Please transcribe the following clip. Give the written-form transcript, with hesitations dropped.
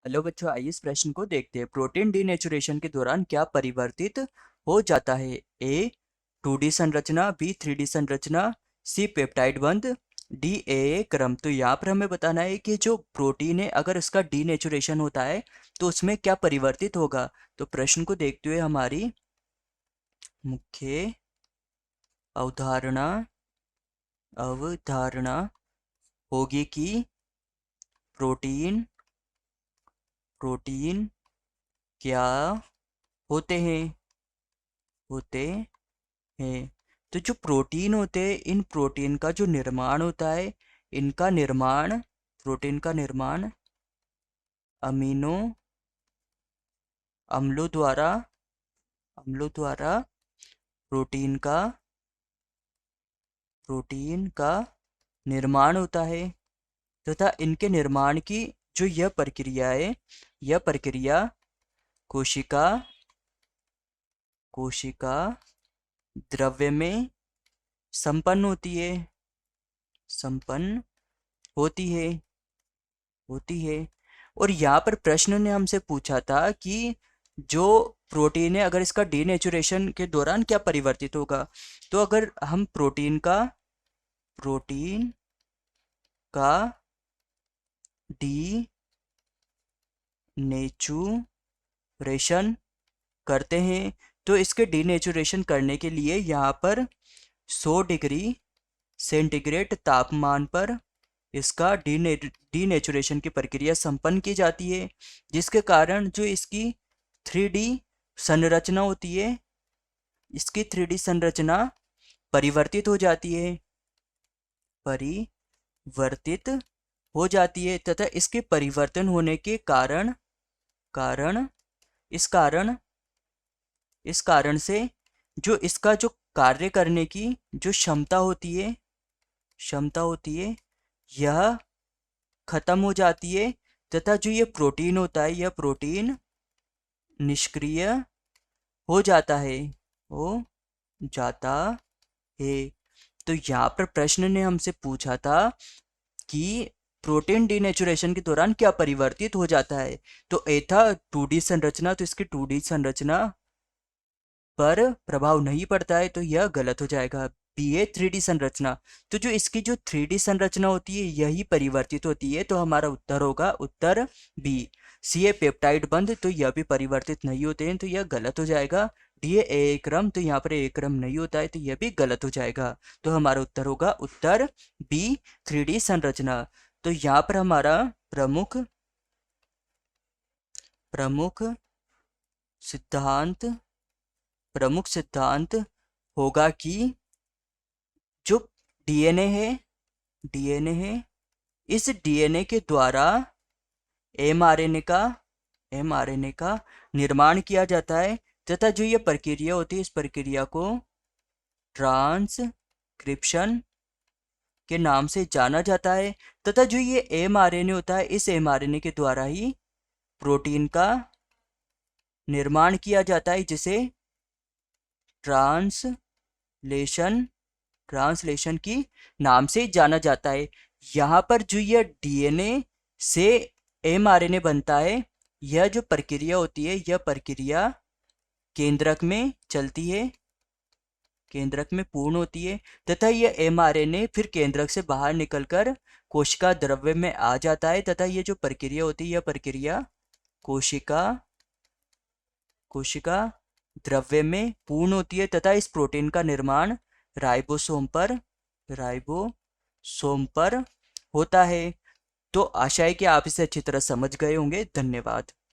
Hello बच्चों, आइए इस प्रश्न को देखते हैं। प्रोटीन डीनेचुरेशन के दौरान क्या परिवर्तित हो जाता है? ए 2D संरचना, बी 3D संरचना, सी पेप्टाइड बंध, डी ए क्रम। तो यहाँ पर हमें बताना है कि जो प्रोटीन है अगर इसका डीनेचुरेशन होता है तो उसमें क्या परिवर्तित होगा। तो प्रश्न को देखते हुए हमारी मुख्य अवधारणा अवधारणा होगी कि प्रोटीन प्रोटीन क्या होते हैं होते हैं। तो जो प्रोटीन होते हैं, इन प्रोटीन का जो निर्माण होता है, इनका निर्माण प्रोटीन का निर्माण अमीनो अम्लों द्वारा प्रोटीन का प्रोटीन का निर्माण होता है तथा इनके निर्माण की जो यह प्रक्रिया है, यह प्रक्रिया कोशिका कोशिका द्रव्य में संपन्न होती है संपन्न होती है। और यहाँ पर प्रश्न ने हमसे पूछा था कि जो प्रोटीन है अगर इसका डीनेचुरेशन के दौरान क्या परिवर्तित होगा। तो अगर हम प्रोटीन का डीनेचुरेशन करते हैं तो इसके डीनेचुरेशन करने के लिए यहाँ पर 100 डिग्री सेंटीग्रेड तापमान पर इसका डीनेचुरेशन की प्रक्रिया संपन्न की जाती है, जिसके कारण जो इसकी 3D संरचना होती है, इसकी 3D संरचना परिवर्तित हो जाती है तथा इसके परिवर्तन होने के कारण कारण इस कारण इस कारण से जो इसका जो कार्य करने की जो क्षमता होती है यह खत्म हो जाती है तथा जो ये प्रोटीन होता है यह प्रोटीन निष्क्रिय हो जाता है हो जाता है। तो यहाँ पर प्रश्न ने हमसे पूछा था कि प्रोटीन डीनेचुरेशन के दौरान क्या परिवर्तित हो जाता है। तो ए था 2D संरचना, तो इसकी 2D संरचना पर प्रभाव नहीं पड़ता है, तो यह गलत हो जाएगा। बी है 3D संरचना, तो जो इसकी जो 3D संरचना होती है यही परिवर्तित होती है, तो हमारा उत्तर होगा उत्तर बी। सी है पेप्टाइड बंध, तो यह भी परिवर्तित नहीं होते हैं, तो यह गलत हो जाएगा। डी है ए क्रम, तो यहाँ पर ए क्रम नहीं होता है, तो यह भी गलत हो जाएगा। तो हमारा उत्तर होगा उत्तर बी 3D संरचना। तो यहाँ पर हमारा प्रमुख प्रमुख सिद्धांत प्रमुख सिद्धांत होगा कि जो डीएनए है इस डीएनए के द्वारा एमआरएनए का निर्माण किया जाता है तथा जो ये प्रक्रिया होती है इस प्रक्रिया को ट्रांसक्रिप्शन के नाम से जाना जाता है तथा जो ये एमआरएनए होता है इस एमआरएनए के द्वारा ही प्रोटीन का निर्माण किया जाता है, जिसे ट्रांसलेशन की नाम से जाना जाता है। यहाँ पर जो यह डीएनए से एमआरएनए बनता है, यह जो प्रक्रिया होती है यह प्रक्रिया केंद्रक में चलती है, केंद्रक में पूर्ण होती है तथा यह एमआरएनए फिर केंद्रक से बाहर निकलकर कोशिका द्रव्य में आ जाता है तथा यह जो प्रक्रिया होती है यह प्रक्रिया कोशिका द्रव्य में पूर्ण होती है तथा इस प्रोटीन का निर्माण राइबोसोम पर होता है। तो आशा है कि आप इसे अच्छी तरह समझ गए होंगे। धन्यवाद।